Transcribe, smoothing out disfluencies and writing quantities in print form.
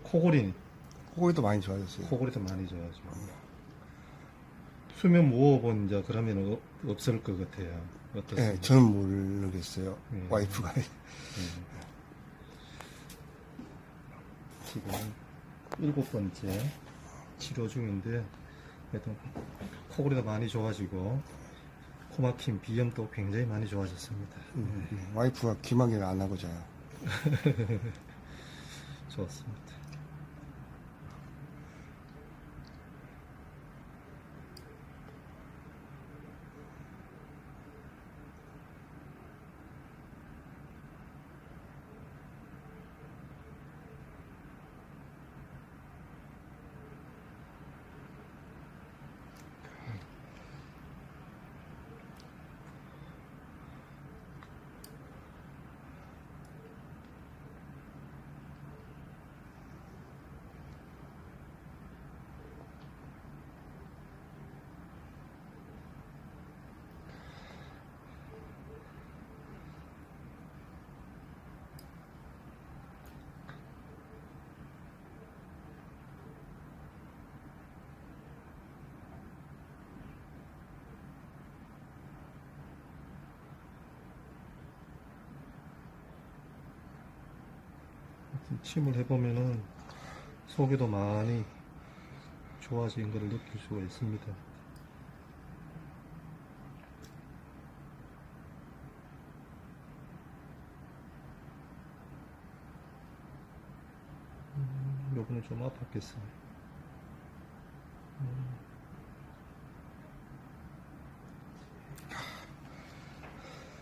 코골이도 많이 좋아졌어요. 코골이도 많이 좋아지고. 수면 무호흡은 이제 그러면 없을 것 같아요. 예, 어떻습니까? 저는 모르겠어요. 예. 와이프가. 지금 7번째 치료 중인데, 그래도 코골이도 많이 좋아지고, 코막힘, 비염도 굉장히 많이 좋아졌습니다. 와이프가 기막이를 안 하고 자요. 좋았습니다. 침을 해보면은 속에도 많이 좋아진 것을 느낄 수가 있습니다. 요거는 좀 아팠겠어요.